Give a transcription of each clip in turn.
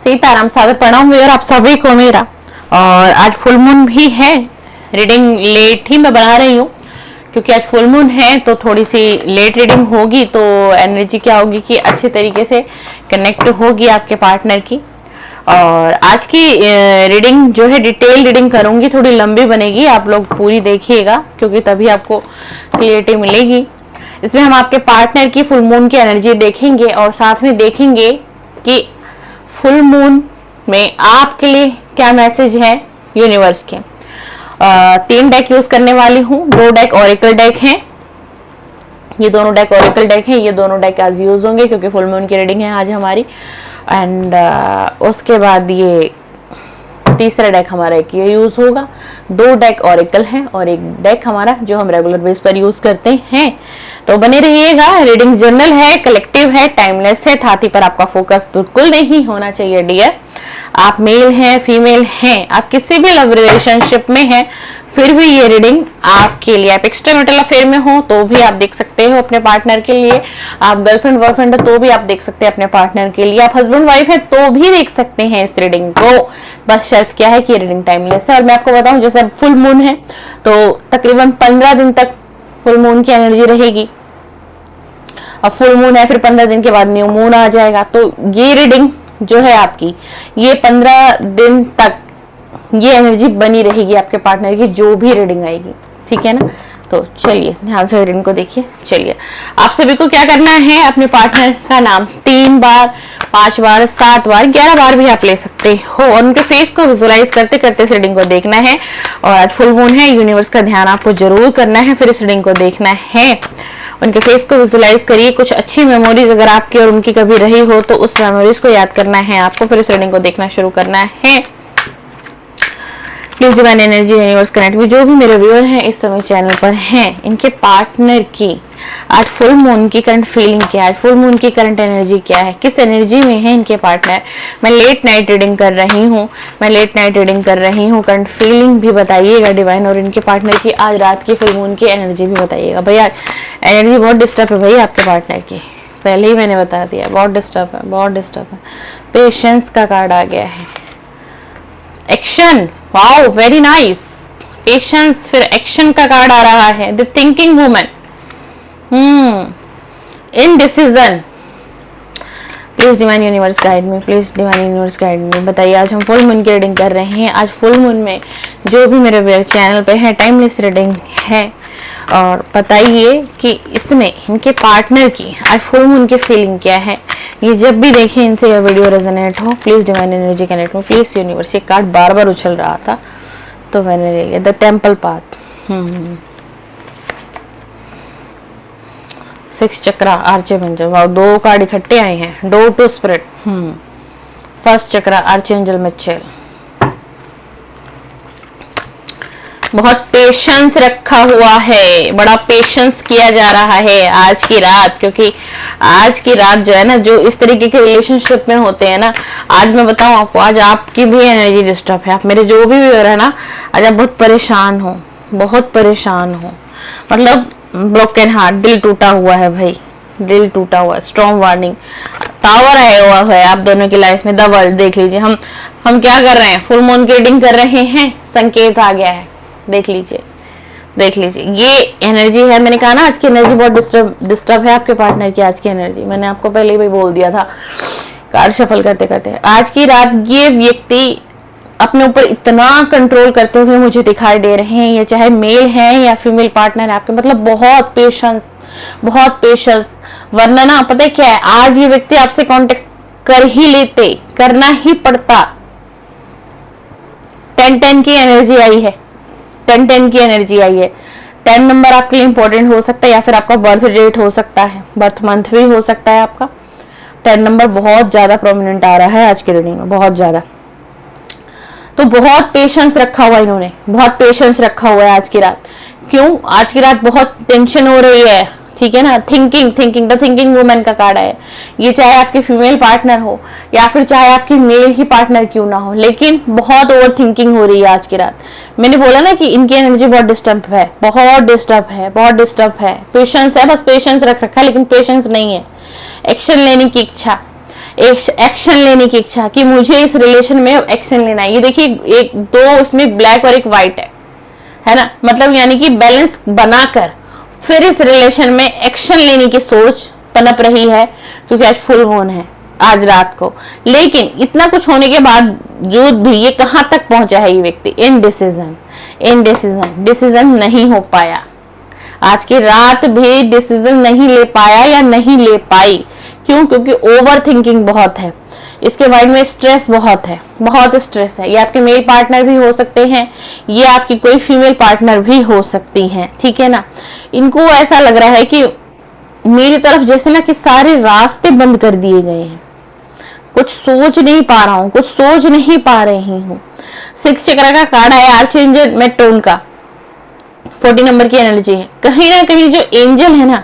सीताराम सादर प्रणाम व्यूअर आप सभी को मेरा। और आज फुल मून भी है, रीडिंग लेट ही मैं बना रही हूँ क्योंकि आज फुल मून है तो थोड़ी सी लेट रीडिंग होगी तो एनर्जी क्या होगी कि अच्छे तरीके से कनेक्ट होगी आपके पार्टनर की। और आज की रीडिंग जो है डिटेल रीडिंग करूंगी, थोड़ी लंबी बनेगी, आप लोग पूरी देखिएगा क्योंकि तभी आपको क्लियरिटी मिलेगी। इसमें हम आपके पार्टनर की फुल मून की एनर्जी देखेंगे और साथ में देखेंगे कि फुल मून में आपके लिए क्या मैसेज है यूनिवर्स के। 3 डेक यूज करने वाली हूँ, 2 डेक ऑरेकल डेक हैं, ये दोनों डेक ऑरेकल डेक हैं, ये दोनों डेक आज यूज होंगे क्योंकि फुल मून की रीडिंग है आज हमारी। एंड उसके बाद ये तीसरा डेक हमारा एक ये यूज होगा। 2 डेक ऑरेकल हैं और एक डेक हमारा जो हम रेगुलर बेस पर यूज करते हैं। तो बने रहिएगा, रीडिंग जनरल है, कलेक्टिव है, टाइमलेस है, छाती पर आपका फोकस बिल्कुल नहीं होना चाहिए डियर। आप मेल हैं, फीमेल हैं, आप किसी भी लव रिलेशनशिप में हैं, फिर भी ये रीडिंग आपके लिए। आप एक्स्ट्रा मैरिटल अफेयर में हो तो भी आप देख सकते हो अपने पार्टनर के लिए, आप गर्लफ्रेंड बॉयफ्रेंड है तो भी आप देख सकते हैं अपने पार्टनर के लिए, आप हस्बैंड वाइफ है तो भी देख सकते हैं इस रीडिंग को। बस शर्त क्या है कि ये रीडिंग टाइमलेस है। और मैं आपको बताऊं, जैसे अब फुल मून है तो तकरीबन 15 दिन तक फुल मून की एनर्जी रहेगी। अब फुल मून है, फिर 15 दिन के बाद न्यू मून आ जाएगा। तो ये रीडिंग जो है आपकी, ये 15 दिन तक ये एनर्जी बनी रहेगी आपके पार्टनर की, जो भी रीडिंग आएगी, ठीक है ना। तो चलिए ध्यान से रीडिंग को देखिए। चलिए आप सभी को क्या करना है, अपने पार्टनर का नाम 3 बार, 5 बार, 7 बार, 11 बार भी आप ले सकते हो और उनके फेस को विजुअलाइज करते करते इस रीडिंग को देखना है। और आज फुल मून है, यूनिवर्स का ध्यान आपको जरूर करना है, फिर इस रीडिंग को देखना है। उनके फेस को विजुअलाइज करिए, कुछ अच्छी मेमोरीज अगर आपकी और उनकी कभी रही हो तो उस मेमोरीज को याद करना है आपको, फिर इस रीडिंग को देखना शुरू करना है। Please divine energy universe connect में जो भी मेरे व्यूअर हैं इस समय चैनल पर हैं, इनके पार्टनर की आज फुल मून की करंट फीलिंग क्या है, फुल मून की करंट एनर्जी क्या है, किस एनर्जी में है इनके पार्टनर। मैं लेट नाइट रीडिंग कर रही हूँ, करंट फीलिंग भी बताइएगा डिवाइन, और इनके पार्टनर की आज रात की फुल मून की एनर्जी भी बताइएगा। भैया एनर्जी बहुत डिस्टर्ब है भैया आपके पार्टनर की, पहले ही मैंने बता दिया, बहुत डिस्टर्ब है, बहुत डिस्टर्ब है। पेशेंस का कार्ड आ गया है, action, wow very nice, patience, फिर एक्शन का कार्ड आ रहा है, the thinking woman, indecision. Please divine universe guide me, please divine universe guide me. बताइए आज हम फुल मून की रीडिंग कर रहे हैं, आज फुल मून में जो भी मेरे चैनल पे है टाइमलेस रीडिंग है। और बताइए कि इसमें इनके पार्टनर की आज फुल मून की फीलिंग क्या है। ये जब भी देखें इनसे यह वीडियो रेजोनेट हो, प्लीज डिवाइन एनर्जी कनेक्ट हो, प्लीज यूनिवर्स। ये कार्ड बार बार उछल रहा था तो मैंने ले लिया, the temple path. 6 chakra, archangel, वाह 2 कार्ड इकट्ठे आए हैं, door to spirit. First chakra archangel Michael, बहुत पेशेंस रखा हुआ है, बड़ा पेशेंस किया जा रहा है आज की रात, क्योंकि आज की रात जो है ना, जो इस तरीके के रिलेशनशिप में होते हैं ना, आज मैं बताऊं आपको, आज आपकी भी एनर्जी डिस्टर्ब है। आप मेरे जो भी व्यूअर है ना, आज आप बहुत परेशान हो, बहुत परेशान हो, मतलब ब्रोकन हार्ट, दिल टूटा हुआ है भाई, दिल टूटा हुआ है। स्ट्रॉन्ग वार्निंग, टावर आया हुआ है आप दोनों की लाइफ में, द वर्ल्ड। देख लीजिए हम क्या कर रहे हैं, फुल मून की रीडिंग कर रहे हैं, संकेत आ गया है, देख लीजिए, देख लीजिए। ये एनर्जी है, मैंने कहा ना आज की एनर्जी बहुत डिस्टर्ब है आपके पार्टनर की आज की एनर्जी, मैंने आपको पहले ही बोल दिया था कार्ड शफल करते करते। आज की रात ये व्यक्ति अपने ऊपर इतना कंट्रोल करते हुए मुझे दिखाई दे रहे हैं, ये चाहे मेल है या फीमेल पार्टनर है आपके, मतलब बहुत पेशेंस, बहुत पेशेंस। वरना ना पता है क्या है, आज ये व्यक्ति आपसे कांटेक्ट कर ही लेते, करना ही पड़ता। 10-10 की एनर्जी आई है, 10-10 की एनर्जी आई है। 10 नंबर आपके लिए इंपॉर्टेंट हो सकता है या फिर आपका बर्थ डेट हो सकता है, बर्थ मंथ भी हो सकता है आपका। 10 नंबर बहुत ज्यादा प्रोमिनेंट आ रहा है आज की रीडिंग में, बहुत ज्यादा। तो बहुत पेशेंस रखा हुआ इन्होंने, बहुत पेशेंस रखा हुआ है आज की रात। क्यों, आज की रात बहुत टेंशन हो रही है, ठीक है ना। थिंकिंग, द थिंकिंग वुमन का कार्ड है। ये चाहे आपकी फीमेल पार्टनर हो या फिर चाहे आपकी मेल ही पार्टनर क्यों ना हो, लेकिन बहुत ओवर थिंकिंग हो रही है आज की रात। मैंने बोला ना कि इनकी एनर्जी बहुत डिस्टर्ब है, बहुत डिस्टर्ब है, बहुत डिस्टर्ब है। पेशेंस है, बस पेशेंस रख रखा है, लेकिन पेशेंस नहीं है। एक्शन लेने की इच्छा, एक्शन लेने की इच्छा कि मुझे इस रिलेशन में एक्शन लेना है। ये देखिए एक दो इसमें ब्लैक और एक व्हाइट है ना, मतलब यानी कि बैलेंस बनाकर फिर इस रिलेशन में एक्शन लेने की सोच पनप रही है, क्योंकि आज फुल मून है आज रात को। लेकिन इतना कुछ होने के बाद जो भी ये कहां तक पहुंचा है ये व्यक्ति, डिसीजन नहीं हो पाया। आज की रात भी डिसीजन नहीं ले पाया या नहीं ले पाई। क्यों? क्योंकि ओवर थिंकिंग बहुत है, इसके माइंड में स्ट्रेस बहुत है, बहुत स्ट्रेस है। ये आपके मेल पार्टनर भी हो सकते हैं, ये आपकी कोई फीमेल पार्टनर भी हो सकती हैं, ठीक है ना। इनको ऐसा लग रहा है कि मेरी तरफ जैसे ना कि सारे रास्ते बंद कर दिए गए हैं, कुछ सोच नहीं पा रहा हूं, कुछ सोच नहीं पा रही हूं। 6 चक्र का कार्ड है आर्चएंजल मेटोन का, 40 नंबर की एनर्जी है। कहीं ना कहीं जो एंजल है ना,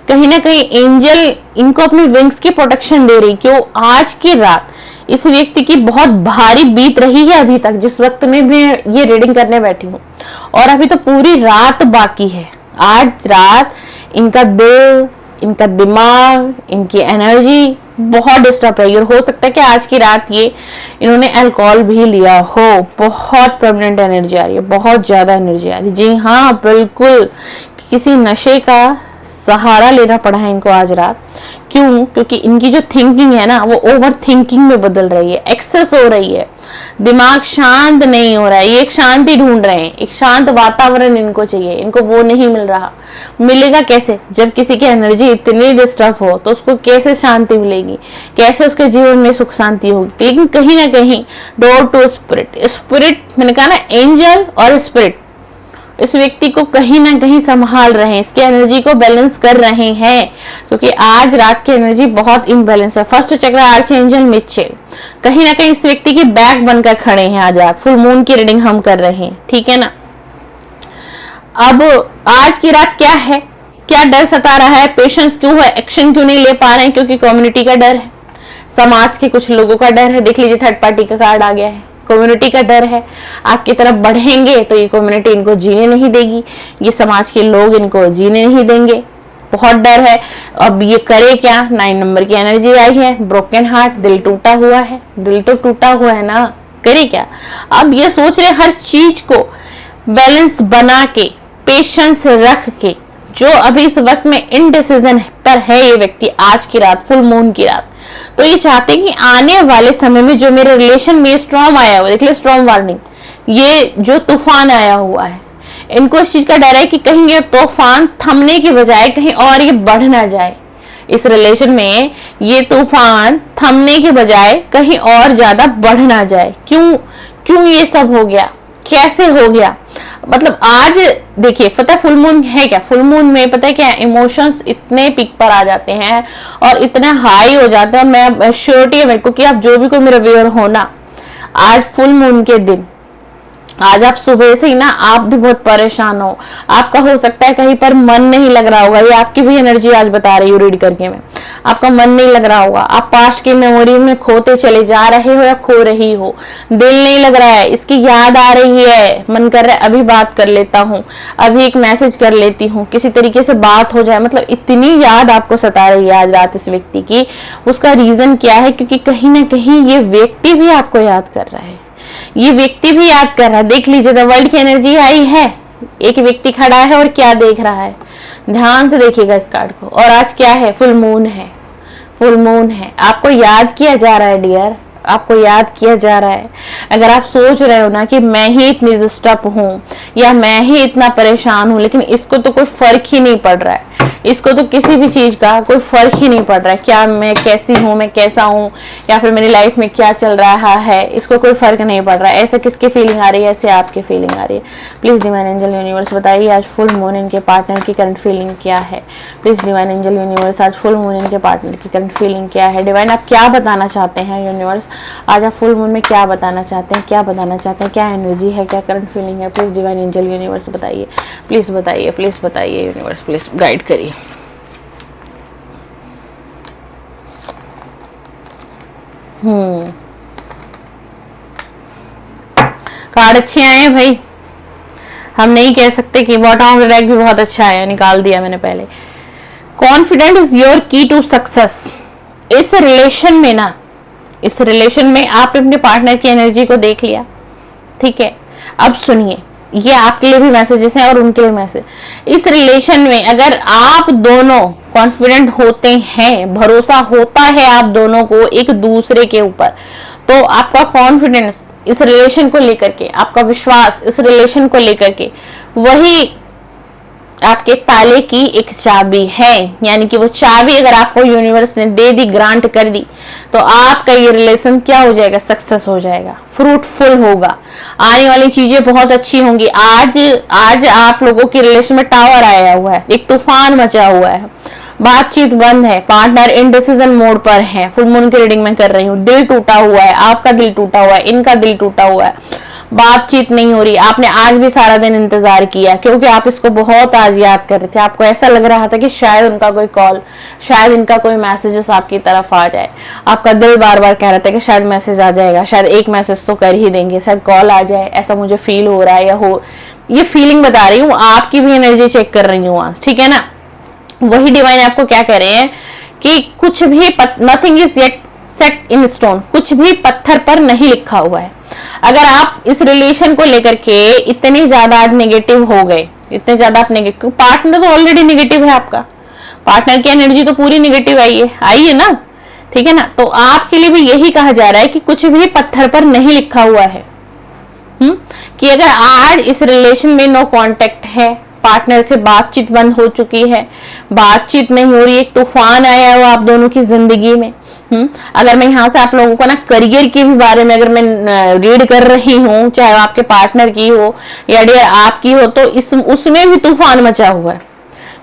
कहीं ना कहीं एंजल इनको अपनी विंग्स की प्रोटेक्शन दे रही। क्यों? आज की रात इस व्यक्ति की बहुत भारी बीत रही है अभी तक, जिस वक्त में मैं ये रीडिंग करने बैठी हूँ, और अभी तो पूरी रात बाकी है। आज रात इनका दिल, इनका दिमाग, इनकी एनर्जी बहुत डिस्टर्ब रही है। हो सकता है कि आज की रात ये इन्होंने अल्कोहल भी लिया हो। बहुत प्रेग्नेंट एनर्जी आ रही है, बहुत ज्यादा एनर्जी आ रही है। जी हाँ, बिल्कुल किसी नशे का सहारा लेना पड़ा है इनको आज रात। क्यों? क्योंकि इनकी जो थिंकिंग है ना वो ओवर थिंकिंग में बदल रही है, एक्सेस हो रही है, दिमाग शांत नहीं हो रहा है। ये एक शांति ढूंढ रहे हैं, एक शांत वातावरण इनको चाहिए, इनको वो नहीं मिल रहा। मिलेगा कैसे? जब किसी की एनर्जी इतनी डिस्टर्ब हो तो उसको कैसे शांति मिलेगी, कैसे उसके जीवन में सुख शांति होगी। लेकिन कहीं ना कहीं डोर टू स्पिरिट मैंने कहा ना, एंजल और स्पिरिट इस व्यक्ति को कहीं ना कहीं संभाल रहे हैं, इसकी एनर्जी को बैलेंस कर रहे हैं, क्योंकि आज रात की एनर्जी बहुत इम्बैलेंस है। फर्स्ट चक्र आर्चएंजल मिचेल कहीं ना कहीं इस व्यक्ति की बैक बनकर खड़े हैं। आज रात फुल मून की रीडिंग हम कर रहे हैं, ठीक है ना। अब आज की रात क्या है, क्या डर सता रहा है, पेशेंस क्यों है, एक्शन क्यों नहीं ले पा रहे हैं? क्योंकि कम्युनिटी का डर है, समाज के कुछ लोगों का डर है। देख लीजिए थर्ड पार्टी का कार्ड आ गया है, कम्युनिटी का डर है। आपकी तरफ बढ़ेंगे तो ये कम्युनिटी इनको जीने नहीं देगी, ये समाज के लोग इनको जीने नहीं देंगे, बहुत डर है। अब ये करे क्या? 9 नंबर की एनर्जी आई है, ब्रोकन हार्ट, दिल टूटा हुआ है। दिल तो टूटा हुआ है ना, करे क्या? अब ये सोच रहे हर चीज को बैलेंस बना के, पेशेंस रख के। जो अभी इस वक्त में इनडिसीजन पर है ये व्यक्ति आज की रात, फुल मून की रात, तो ये चाहते हैं कि आने वाले समय में जो मेरे रिलेशन में स्टॉर्म आया हुआ, देखिए स्टॉर्म वार्निंग, ये जो तूफान आया हुआ है, इनको इस चीज का डर है कि कहीं ये तूफान थमने की बजाय कहीं और ये बढ़ ना जाए। इस रिलेशन में ये तूफान थमने के बजाय कहीं और ज्यादा बढ़ ना जाए। क्यों ये सब हो गया, कैसे हो गया? मतलब आज देखिए पता फुल मून है क्या, फुल मून में पता है क्या, इमोशंस इतने पीक पर आ जाते हैं और इतने हाई हो जाते हैं। मैं श्योरिटी है मेरे को कि आप जो भी कोई मेरा व्यूअर हो ना, आज फुल मून के दिन, आज आप सुबह से ही ना आप भी बहुत परेशान हो, आपका हो सकता है कहीं पर मन नहीं लग रहा होगा। ये आपकी भी एनर्जी आज बता रही हूँ रीड करके मैं, आपका मन नहीं लग रहा होगा, आप पास्ट की मेमोरी में खोते चले जा रहे हो या खो रही हो, दिल नहीं लग रहा है, इसकी याद आ रही है, मन कर रहा है अभी बात कर लेता हूँ, अभी एक मैसेज कर लेती हूँ, किसी तरीके से बात हो जाए। मतलब इतनी याद आपको सता रही है आज रात इस व्यक्ति की। उसका रीजन क्या है? क्योंकि कहीं ना कहीं ये व्यक्ति भी आपको याद कर रहा है, ये व्यक्ति भी याद कर रहा है। देख लीजिए द वर्ल्ड की एनर्जी आई है, एक व्यक्ति खड़ा है और क्या देख रहा है, ध्यान से देखिएगा इस कार्ड को। और आज क्या है? फुल मून है, फुल मून है। आपको याद किया जा रहा है डियर, आपको याद किया जा रहा है। अगर आप सोच रहे हो ना कि मैं ही इतनी डिस्टर्ब हूँ या मैं ही इतना परेशान हूँ, लेकिन इसको तो कोई फर्क ही नहीं पड़ रहा है, इसको तो किसी भी चीज का कोई फर्क ही नहीं पड़ रहा है। क्या मैं कैसी हूँ, मैं कैसा हूँ, या फिर मेरी लाइफ में क्या चल रहा है, इसको कोई फर्क नहीं पड़ रहा है। ऐसे किसकी फीलिंग आ रही है? ऐसे आपकी फीलिंग आ रही है। प्लीज डिवाइन एंजल यूनिवर्स बताइए आज फुल मून इनके पार्टनर की करंट फीलिंग क्या है। प्लीज डिवाइन एंजल यूनिवर्स आज फुल मून इनके पार्टनर की करंट फीलिंग क्या है। डिवाइन आप क्या बताना चाहते हैं यूनिवर्स, आज आप फुल मून में क्या बताना चाहते हैं, क्या बताना चाहते हैं, क्या एनर्जी है, क्या करंट फीलिंग है। प्लीज डिवाइन एंजल यूनिवर्स बताइए, प्लीज बताइए, प्लीज बताइए यूनिवर्स, प्लीज गाइड करिए। कार्ड अच्छे आए हैं भाई, हम नहीं कह सकते कि बॉटम ऑफ द डेक भी बहुत अच्छा है, निकाल दिया मैंने पहले। कॉन्फिडेंट इज योर की टू सक्सेस। इस रिलेशन में ना इस रिलेशन में आपने अपने पार्टनर की एनर्जी को देख लिया, ठीक है। अब सुनिए, ये आपके लिए भी मैसेजेस हैं और उनके लिए मैसेज। इस रिलेशन में अगर आप दोनों कॉन्फिडेंट होते हैं, भरोसा होता है आप दोनों को एक दूसरे के ऊपर, तो आपका कॉन्फिडेंस इस रिलेशन को लेकर के, आपका विश्वास इस रिलेशन को लेकर के, वही आपके ताले की एक चाबी है। यानी कि वो चाबी अगर आपको यूनिवर्स ने दे दी, ग्रांट कर दी, तो आपका ये रिलेशन क्या हो जाएगा, सक्सेस हो जाएगा, फ्रूटफुल होगा, आने वाली चीजें बहुत अच्छी होंगी। आज आप लोगों के रिलेशन में टावर आया हुआ है, एक तूफान मचा हुआ है, बातचीत बंद है, पार्टनर इनडिसीजन मोड पर है। फुल मून की रीडिंग में कर रही हूँ, दिल टूटा हुआ है, आपका दिल टूटा हुआ है, इनका दिल टूटा हुआ है, बातचीत नहीं हो रही। आपने आज भी सारा दिन इंतजार किया क्योंकि आप इसको बहुत आज याद कर रहे थे। आपको ऐसा लग रहा था कि शायद उनका कोई कॉल, शायद इनका कोई मैसेजेस आपकी तरफ आ जाए। आपका दिल बार बार कह रहा था कि शायद मैसेज आ जाएगा, शायद एक मैसेज तो कर ही देंगे, शायद कॉल आ जाए, ऐसा मुझे फील हो रहा है, या हो, ये फीलिंग बता रही हूँ, आपकी भी एनर्जी चेक कर रही हूँ आज, ठीक है ना। वही डिवाइन आपको क्या कह रहे हैं कि कुछ भी nothing is yet set in stone, कुछ भी पत्थर पर नहीं लिखा हुआ है। अगर आप इस रिलेशन को लेकर के इतने ज्यादा आज नेगेटिव हो गए, इतने ज्यादा आप नेगेटिव, पार्टनर तो ऑलरेडी नेगेटिव है, आपका पार्टनर की एनर्जी तो पूरी नेगेटिव आई है ना, ठीक है ना। तो आपके लिए भी यही कहा जा रहा है कि कुछ भी पत्थर पर नहीं लिखा हुआ है। कि अगर आज इस रिलेशन में नो कांटेक्ट है, पार्टनर से बातचीत बंद हो चुकी है, बातचीत नहीं हो रही, एक तूफान आया है आप दोनों की जिंदगी में। अगर मैं यहाँ से आप लोगों को ना करियर के भी बारे में अगर मैं रीड कर रही हूँ, चाहे आपके पार्टनर की हो या डियर आपकी हो, तो उसमें भी तूफान मचा हुआ है।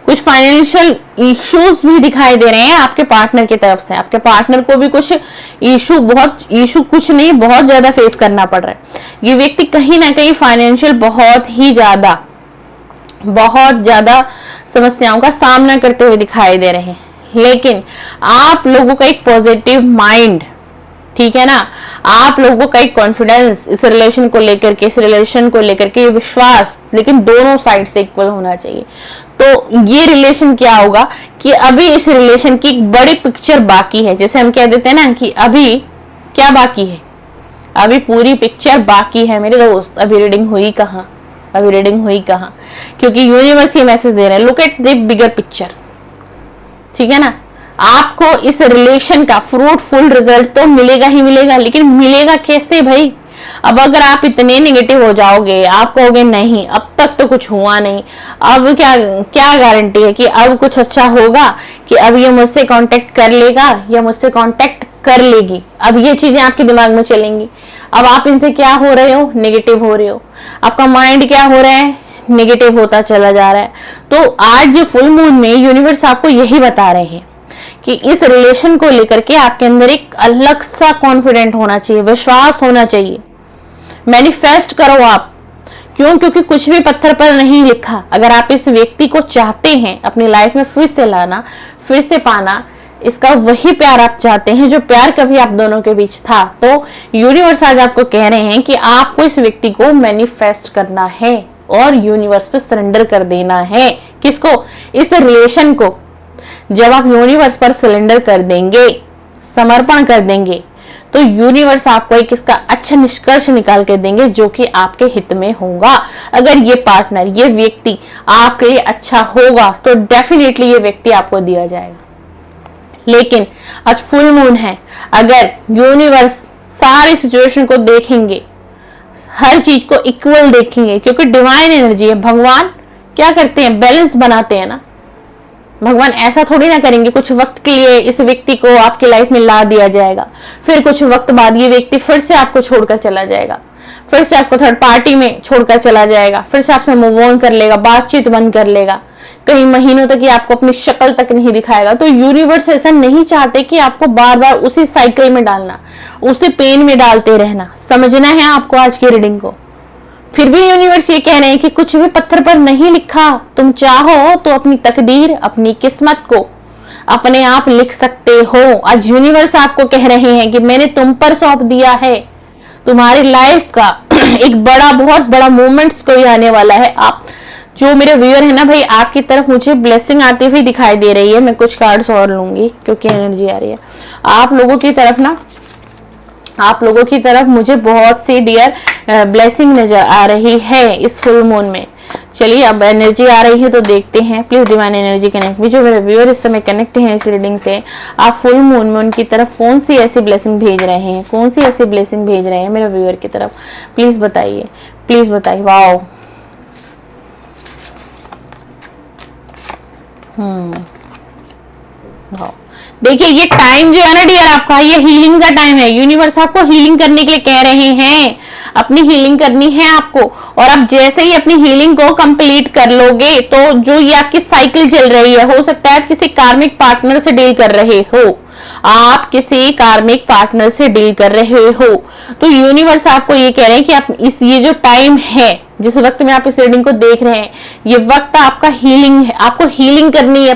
कुछ फाइनेंशियल इश्यूज भी दिखाई दे रहे हैं आपके पार्टनर की तरफ से। आपके पार्टनर को भी कुछ इशू कुछ नहीं, बहुत ज्यादा फेस करना पड़ रहा है। ये व्यक्ति कहीं ना कहीं फाइनेंशियल बहुत ज्यादा समस्याओं का सामना करते हुए दिखाई दे रहे हैं। लेकिन आप लोगों का एक पॉजिटिव माइंड, ठीक है ना, आप लोगों का एक कॉन्फिडेंस इस रिलेशन को लेकर के, इस रिलेशन को लेकर के विश्वास, लेकिन दोनों साइड से इक्वल होना चाहिए। तो ये रिलेशन क्या होगा कि अभी इस रिलेशन की एक बड़ी पिक्चर बाकी है। जैसे हम कह देते हैं ना कि अभी क्या बाकी है, अभी पूरी पिक्चर बाकी है मेरे दोस्त। अभी रीडिंग हुई कहाँ, अभी रीडिंग हुई कहाँ, क्योंकि यूनिवर्स ये मैसेज दे रहे हैं, look at the bigger picture, ठीक है ना। आपको इस रिलेशन का फ्रूटफुल रिजल्ट तो मिलेगा ही मिलेगा, लेकिन मिलेगा कैसे भाई। अब अगर आप इतने नेगेटिव हो जाओगे, आप कहोगे नहीं अब तक तो कुछ हुआ नहीं, अब क्या गारंटी है कि अब कुछ अच्छा होगा, कि अब ये मुझसे कांटेक्ट कर लेगा या मुझसे कांटेक्ट कर लेगी। अब ये चीजें आपके दिमाग में चलेंगी। अब आप इनसे क्या हो रहे हो, नेगेटिव हो रहे हो। आपका माइंड क्या हो रहा है, नेगेटिव होता चला जा रहा है। तो आज ये फुल मून में यूनिवर्स आपको यही बता रहे हैं कि इस रिलेशन को लेकर के आपके अंदर एक अलग सा कॉन्फिडेंट होना चाहिए, विश्वास होना चाहिए। मैनिफेस्ट करो आप, क्यों, क्योंकि कुछ भी पत्थर पर नहीं लिखा। अगर आप इस व्यक्ति को चाहते हैं अपनी लाइफ में फिर से लाना, फिर से पाना, इसका वही प्यार आप चाहते हैं जो प्यार कभी आप दोनों के बीच था, तो यूनिवर्स आज आपको कह रहे हैं कि आपको इस व्यक्ति को मैनिफेस्ट करना है और यूनिवर्स पे सरेंडर कर देना है। किसको, इस रिलेशन को। जब आप यूनिवर्स पर सरेंडर कर देंगे, समर्पण कर देंगे, तो यूनिवर्स आपको एक इसका अच्छा निष्कर्ष निकाल के देंगे जो कि आपके हित में होगा। अगर ये पार्टनर, ये व्यक्ति आपके लिए अच्छा होगा तो डेफिनेटली ये व्यक्ति आपको दिया जाएगा। लेकिन आज फुल मून है, अगर यूनिवर्स सारी सिचुएशन को देखेंगे, हर चीज को इक्वल देखेंगे, क्योंकि डिवाइन एनर्जी है। भगवान क्या करते हैं, बैलेंस बनाते हैं ना। भगवान ऐसा थोड़ी ना करेंगे कुछ वक्त के लिए इस व्यक्ति को आपकी लाइफ में ला दिया जाएगा, फिर कुछ वक्त बाद ये व्यक्ति फिर से आपको छोड़कर चला जाएगा, फिर से आपको थर्ड पार्टी में छोड़कर चला जाएगा, फिर से आपसे मूव ऑन कर लेगा, बातचीत बंद कर लेगा, कई महीनों तक ये आपको अपनी शक्ल तक नहीं दिखाएगा। तो यूनिवर्स ऐसा नहीं चाहते कि आपको बार बार उसी साइकिल में डालना, उसी पेन में डालते रहना। समझना है आपको आज की रीडिंग को। फिर भी यूनिवर्स ये कह रहे हैं कि कुछ भी पत्थर पर नहीं लिखा। तुम चाहो तो अपनी तकदीर, अपनी किस्मत को अपने आप लिख सकते हो। आज यूनिवर्स आपको कह रहे हैं कि मैंने तुम पर सौंप दिया है। तुम्हारी लाइफ का एक बहुत बड़ा मोमेंट्स कोई आने वाला है। आप जो मेरे व्यूअर है ना भाई, आपकी तरफ मुझे ब्लेसिंग आती हुई दिखाई दे रही है। मैं कुछ कार्ड्स और लूंगी क्योंकि एनर्जी आ रही है आप लोगों की तरफ ना। आप लोगों की तरफ मुझे बहुत सी डियर ब्लेसिंग नजर आ रही है इस फुल मून में। चलिए अब एनर्जी आ रही है तो देखते हैं। प्लीज डिवाइन एनर्जी कनेक्ट भी। जो मेरे व्यूअर इस समय कनेक्ट हैं इस रीडिंग से, आप फुल मून में उनकी तरफ कौन सी ऐसी ब्लेसिंग भेज रहे हैं, कौन सी ऐसी ब्लेसिंग भेज रहे हैं मेरे व्यूअर की तरफ, प्लीज बताइए, प्लीज बताइए। वाओ, देखिए ये टाइम जो है ना डियर आपका, ये हीलिंग का टाइम है। यूनिवर्स आपको हीलिंग करने के लिए कह रहे हैं, अपनी हीलिंग करनी है आपको। और अब जैसे ही अपनी हीलिंग को कंप्लीट कर लोगे तो जो ये आपकी साइकिल चल रही है, हो सकता है आप किसी कार्मिक पार्टनर से डील कर रहे हो, आप किसी कार्मिक पार्टनर से डील कर रहे हो, तो यूनिवर्स आपको ये कह रहे हैं कि आप ये जो टाइम है, जिस वक्त में आप इस रीडिंग को देख रहे हैं, ये वक्त आपका हीलिंग है। आपको हीलिंग करनी है,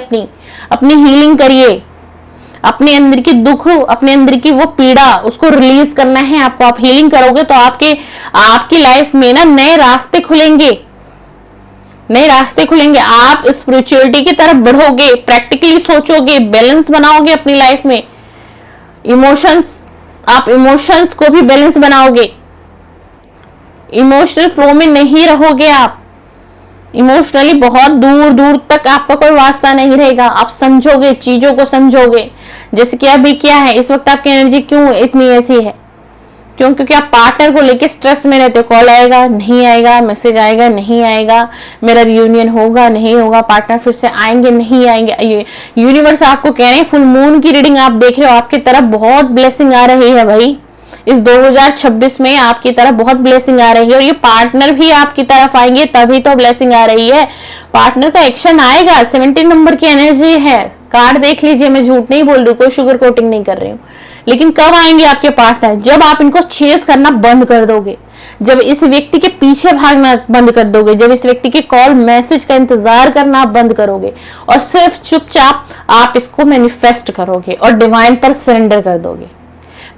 अपनी हीलिंग करिए। अपने अंदर की दुख, अपने अंदर की वो पीड़ा, उसको रिलीज करना है आपको। आप हीलिंग करोगे तो आपकी लाइफ में ना नए रास्ते खुलेंगे, नए रास्ते खुलेंगे। आप स्पिरिचुअलिटी की तरफ बढ़ोगे, प्रैक्टिकली सोचोगे, बैलेंस बनाओगे अपनी लाइफ में। आप इमोशंस को भी बैलेंस बनाओगे। इमोशनल फ्लो में नहीं रहोगे आप। इमोशनली बहुत दूर दूर तक आपका कोई वास्ता नहीं रहेगा। आप समझोगे, चीजों को समझोगे। जैसे कि अभी क्या है, इस वक्त आपकी एनर्जी क्यों इतनी ऐसी है, क्यों? क्योंकि आप पार्टनर को लेके स्ट्रेस में रहते हो। कॉल आएगा, नहीं आएगा, मैसेज आएगा, नहीं आएगा, मेरा रियूनियन होगा, नहीं होगा, पार्टनर फिर से आएंगे, नहीं आएंगे। यूनिवर्स आपको कह रहे हैं, फुल मून की रीडिंग आप देख रहे हो, आपकी तरफ बहुत ब्लेसिंग आ रही है भाई। इस 2026 में आपकी तरफ बहुत ब्लेसिंग आ रही है। और ये पार्टनर भी आपकी तरफ आएंगे तभी तो ब्लेसिंग आ रही है। पार्टनर का एक्शन आएगा। 17 नंबर की एनर्जी है। कार्ड देख लीजिए, मैं झूठ नहीं बोल रही, कोई शुगर कोटिंग नहीं कर रही हूँ। लेकिन कब आएंगे आपके पार्टनर? जब आप इनको चेस करना बंद कर दोगे, जब इस व्यक्ति के पीछे भागना बंद कर दोगे, जब इस व्यक्ति के कॉल मैसेज का इंतजार करना आप बंद करोगे और सिर्फ चुपचाप आप इसको मैनिफेस्ट करोगे और डिवाइन पर सरेंडर कर दोगे।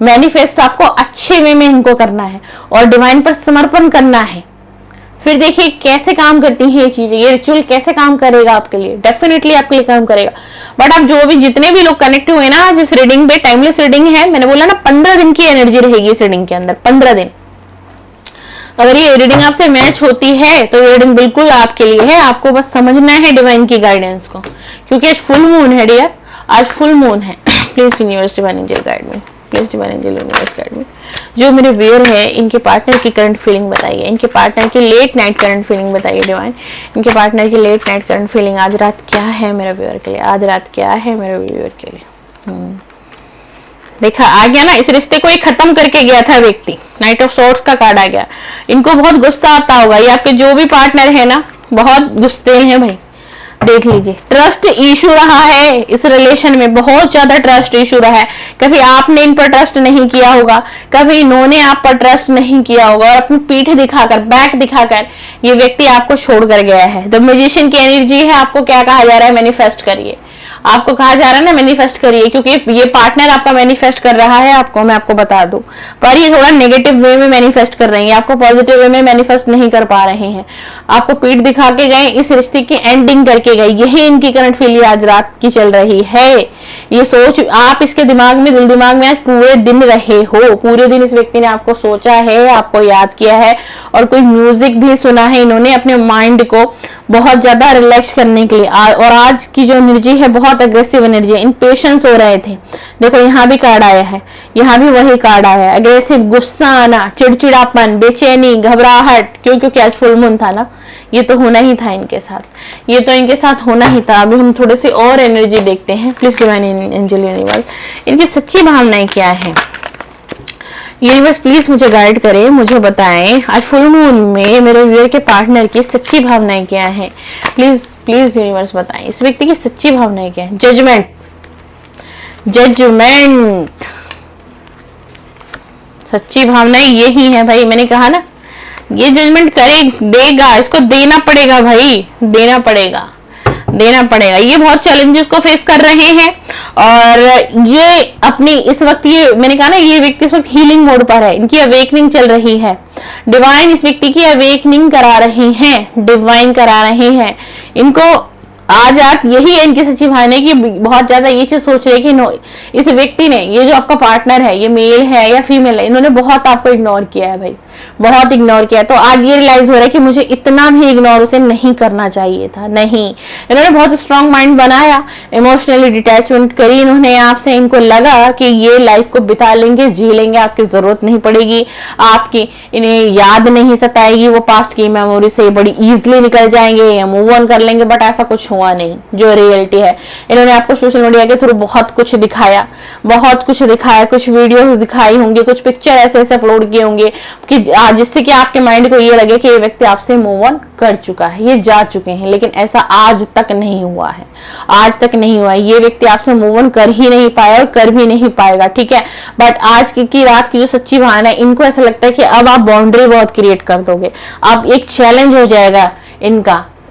मैनिफेस्ट आपको अच्छे वे में इनको करना है और डिवाइन पर समर्पण करना है। फिर देखिए कैसे काम करती है ये चीजें, ये रिचुअल कैसे काम करेगा आपके लिए। डेफिनेटली आपके लिए काम करेगा। बट आप जो भी जितने भी लोग कनेक्ट हुए ना आज इस रीडिंग पे, टाइमलेस रीडिंग है, मैंने बोला ना 15 दिन की एनर्जी रहेगी इस रीडिंग के अंदर। 15 दिन अगर ये रीडिंग आपसे मैच होती है तो ये रीडिंग बिल्कुल आपके लिए है। आपको बस समझना है डिवाइन की गाइडेंस को, क्योंकि आज फुल मून है डियर, आज फुल मून है। Please universe divine angel guide me, please divine angel universe guide me. जो मेरे व्यूअर है इनके पार्टनर की करंट फीलिंग बताइए, इनके पार्टनर की लेट नाइट करंट फीलिंग बताइए डिवाइन। इनके पार्टनर की लेट नाइट करंट फीलिंग आज रात क्या है मेरे व्यूअर के लिए, आज रात क्या है मेरे व्यूअर के लिए। देखा आ गया ना, इस रिश्ते को ही खत्म करके गया था व्यक्ति। नाइट ऑफ सोर्ड्स का कार्ड आ गया। इनको बहुत गुस्सा आता होगा, ये आपके जो भी पार्टनर है ना बहुत गुस्से हैं भाई। देख लीजिए, ट्रस्ट इशू रहा है इस रिलेशन में, बहुत ज्यादा ट्रस्ट इशू रहा है। कभी आपने इन पर ट्रस्ट नहीं किया होगा, कभी इन्होंने आप पर ट्रस्ट नहीं किया होगा, और अपनी पीठ दिखाकर, बैक दिखाकर ये व्यक्ति आपको छोड़कर गया है। द मैजिशियन की एनर्जी है। आपको क्या कहा जा रहा है? मैनिफेस्ट करिए। आपको कहा जा रहा है ना मैनिफेस्ट करिए, क्योंकि ये पार्टनर आपका मैनिफेस्ट कर रहा है आपको, मैं आपको बता दूं, पर ये थोड़ा नेगेटिव वे में मैनिफेस्ट कर रही है, आपको पॉजिटिव वे में मैनिफेस्ट नहीं कर पा रहे हैं। आपको पीठ दिखा के गए, इस रिश्ते की एंडिंग करके गए। यही इनकी करंट फीलिंग आज रात की चल रही है। ये सोच आप इसके दिमाग में, दिल दिमाग में आज पूरे दिन रहे हो। पूरे दिन इस व्यक्ति ने आपको सोचा है, आपको याद किया है, और कोई म्यूजिक भी सुना है इन्होंने अपने माइंड को बहुत ज्यादा रिलैक्स करने के लिए। और आज की जो एनर्जी है बहुत अग्रेसिव एनर्जी है। इम्पेशंस हो रहे थे। देखो यहाँ भी कार्ड आया है, यहाँ भी वही कार्ड आया है। अग्रेसिव, गुस्सा आना, चिड़चिड़ापन, बेचैनी, घबराहट। क्यों? क्योंकि आज फुल मून था ना, ये तो होना ही था इनके साथ, ये तो इनके साथ होना ही था। अभी हम थोड़े से और एनर्जी देखते हैं। प्लीज डिवाइन एंजल यूनिवर्स, इनकी सच्ची भावनाएं क्या है? यूनिवर्स प्लीज मुझे गाइड करें, मुझे बताएं आज फुल मून में मेरे व्यूअर के पार्टनर की सच्ची भावनाएं क्या है। प्लीज प्लीज यूनिवर्स बताएं इस व्यक्ति की सच्ची भावनाएं क्या है। जजमेंट, जजमेंट, सच्ची भावनाएं यही है भाई। मैंने कहा ना ये जजमेंट देगा, इसको देना पड़ेगा भाई, देना पड़ेगा, देना पड़ेगा। ये बहुत चैलेंजेस को फेस कर रहे हैं और ये अपनी इस वक्त, ये मैंने कहा ना ये व्यक्ति इस वक्त हीलिंग मोड पर है। इनकी अवेकनिंग चल रही है। डिवाइन इस व्यक्ति की अवेकनिंग करा रही हैं, डिवाइन करा रहे हैं। इनको आज रात यही है इनकी सच्ची भावना की, बहुत ज्यादा ये चीज सोच रहे कि नो, इस व्यक्ति ने, ये जो आपका पार्टनर है, ये मेल है या फीमेल है, इन्होंने बहुत आपको इग्नोर किया है भाई, बहुत इग्नोर किया। तो आज ये रियलाइज हो रहा है कि मुझे इतना भी इग्नोर उसे नहीं करना चाहिए था। नहीं, इन्होंने बहुत स्ट्रांग माइंड बनाया, इमोशनली डिटैचमेंट करी इन्होंने आपसे। इनको लगा कि ये लाइफ को बिता लेंगे, जी लेंगे, आपकी जरूरत नहीं पड़ेगी, आपकी इन्हें याद नहीं सताएगी, वो पास्ट की मेमोरी से बड़ी इजिली निकल जाएंगे या मूव ऑन कर लेंगे। बट ऐसा कुछ हुआ नहीं, जो रियलिटी है। इन्होंने आपको सोशल मीडिया के थ्रू बहुत कुछ दिखाया, बहुत कुछ दिखाया, कुछ वीडियो दिखाई होंगी, कुछ पिक्चर ऐसे ऐसे अपलोड किए होंगे कि जिससे कि आपके माइंड को ये लगे कि ये व्यक्ति आपसे मूव ऑन कर चुका है, ये जा चुके हैं। लेकिन ऐसा आज तक नहीं हुआ है, आज तक नहीं हुआ है। ये व्यक्ति आपसे मूव ऑन कर ही नहीं पाया और कर भी नहीं पाएगा, ठीक है। बट आज की रात की जो सच्ची भावना है, इनको ऐसा लगता है कि अब आप बाउंड्री बहुत क्रिएट कर दोगे, अब एक चैलेंज हो जाएगा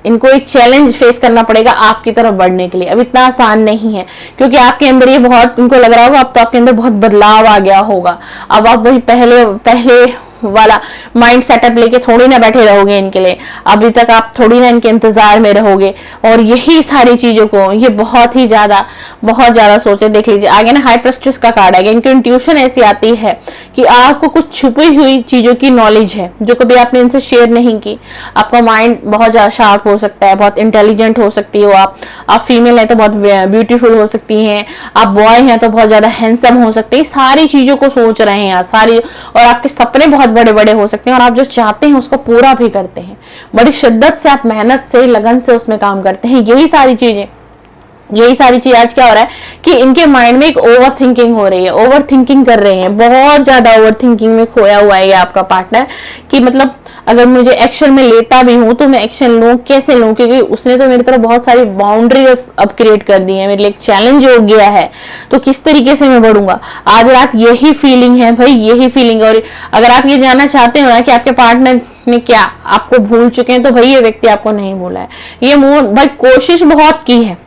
इनको एक चैलेंज फेस करना पड़ेगा आपकी तरफ बढ़ने के लिए। अब इतना आसान नहीं है, क्योंकि आपके अंदर ये बहुत, इनको लग रहा होगा अब तो आपके अंदर बहुत बदलाव आ गया होगा। अब आप वही पहले वाला माइंड सेटअप लेके थोड़ी ना बैठे रहोगे इनके लिए, अभी तक आप थोड़ी ना इनके इंतजार में रहोगे। और यही सारी चीजों को ये बहुत ज्यादा सोचे। देख लीजिए आगे ना हाई प्रेस्टिस का कार्ड आएगा। इनकी इंट्यूशन ऐसी आती है कि आपको कुछ छुपी हुई चीजों की नॉलेज है जो कभी आपने इनसे शेयर नहीं की। आपका माइंड बहुत ज्यादा शार्प हो सकता है, बहुत इंटेलिजेंट हो सकती हो आप फीमेल है तो बहुत ब्यूटीफुल हो सकती हैं, आप बॉय हैं तो बहुत ज्यादा हैंडसम हो सकते हैं। सारी चीजों को सोच रहे हैं सारी, और आपके सपने बहुत बड़े बड़े हो सकते हैं और आप जो चाहते हैं उसको पूरा भी करते हैं। बड़ी शिद्दत से आप मेहनत से, लगन से उसमें काम करते हैं। यही सारी चीज आज क्या हो रहा है कि इनके माइंड में एक ओवर थिंकिंग हो रही है, ओवर थिंकिंग कर रहे हैं, बहुत ज्यादा ओवर थिंकिंग में खोया हुआ है ये आपका पार्टनर। कि मतलब अगर मुझे एक्शन में लेता भी हूं तो मैं एक्शन लूं, कैसे लूं, क्योंकि उसने तो मेरी तरफ बहुत सारी बाउंड्रीज अब क्रिएट कर दी है, मेरे लिए एक चैलेंज हो गया है, तो किस तरीके से मैं बढ़ूंगा। आज रात यही फीलिंग है भाई, यही फीलिंग। और अगर आप ये जानना चाहते हो ना कि आपके पार्टनर ने क्या आपको भूल चुके हैं, तो भाई ये व्यक्ति आपको नहीं भूला है। ये भाई कोशिश बहुत की है,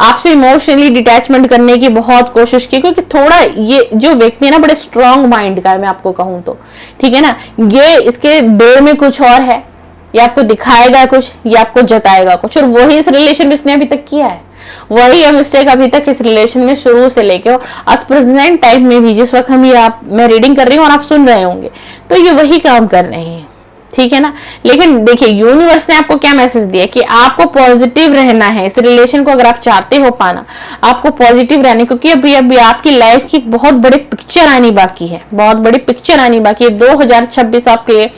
आपसे इमोशनली डिटैचमेंट करने की बहुत कोशिश की, क्योंकि थोड़ा ये जो व्यक्ति है ना बड़े स्ट्रांग माइंड का है, मैं आपको कहूं तो, ठीक है ना। ये इसके दिल में कुछ और है, ये आपको दिखाएगा कुछ, ये आपको जताएगा कुछ, और वही इस रिलेशन में इसने अभी तक किया है। वही मिस्टेक अभी तक इस रिलेशन में शुरू से लेके आज प्रेजेंट टाइम में भी, जिस वक्त मैं रीडिंग कर रही हूँ और आप सुन रहे होंगे, तो ये वही काम कर रहे हैं, ठीक है ना। लेकिन देखिए यूनिवर्स ने आपको क्या मैसेज दिया कि आपको पॉजिटिव रहना है। इस रिलेशन को अगर आप चाहते हो पाना, आपको पॉजिटिव रहना, क्योंकि अभी आपकी लाइफ की बहुत बड़ी पिक्चर आनी बाकी है, बहुत बड़ी पिक्चर आनी बाकी है। 2026 आपके लिए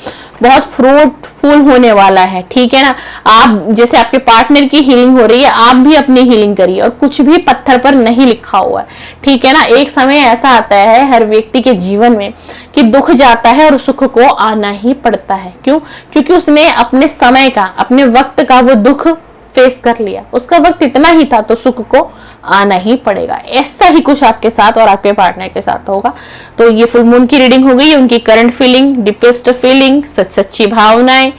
बहुत फ्रूटफुल होने वाला है, ठीक है ना। आप जैसे आपके पार्टनर की हीलिंग हो रही है, आप भी अपनी हीलिंग करिए, और कुछ भी पत्थर पर नहीं लिखा हुआ है, ठीक है ना। एक समय ऐसा आता है हर व्यक्ति के जीवन में कि दुख जाता है और सुख को आना ही पड़ता है। क्यों? क्योंकि उसने अपने समय का, अपने वक्त का वो दुख फेस कर लिया, उसका वक्त इतना ही था, तो सुख को आना ही पड़ेगा। ऐसा ही कुछ आपके साथ और आपके पार्टनर के साथ होगा। तो ये फुल मून की रीडिंग हो गई, उनकी करंट फीलिंग, डीपेस्ट फीलिंग, सच्ची भावनाएं,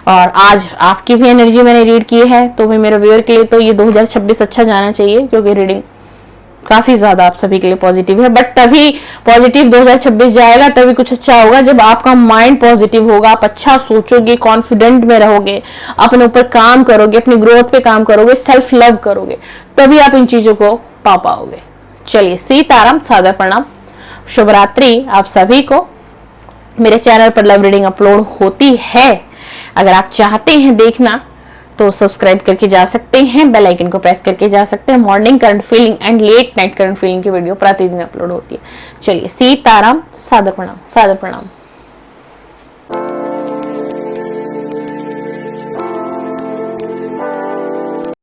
और आज आपकी भी एनर्जी मैंने रीड की है। तो भाई मेरे व्यूअर के लिए तो ये 2026 अच्छा जाना चाहिए, क्योंकि रीडिंग काफी ज्यादा आप सभी के लिए पॉजिटिव है। बट तभी पॉजिटिव 2026 जाएगा, तभी कुछ अच्छा होगा जब आपका माइंड पॉजिटिव होगा, आप अच्छा सोचोगे, कॉन्फिडेंट में रहोगे, अपने ऊपर काम करोगे, अपनी ग्रोथ पे काम करोगे, सेल्फ लव करोगे, तभी आप इन चीजों को पा पाओगे। चलिए, सीताराम, सादर प्रणाम, शुभ रात्रि आप सभी को। मेरे चैनल पर लव रीडिंग अपलोड होती है, अगर आप चाहते हैं देखना तो सब्सक्राइब करके जा सकते हैं, बेल आइकन को प्रेस करके जा सकते हैं। Morning current feeling and let night current feeling की वीडियो प्रतिदिन अपलोड होती है। चलिए, सीताराम, सादर प्रणाम, सादर प्रणाम।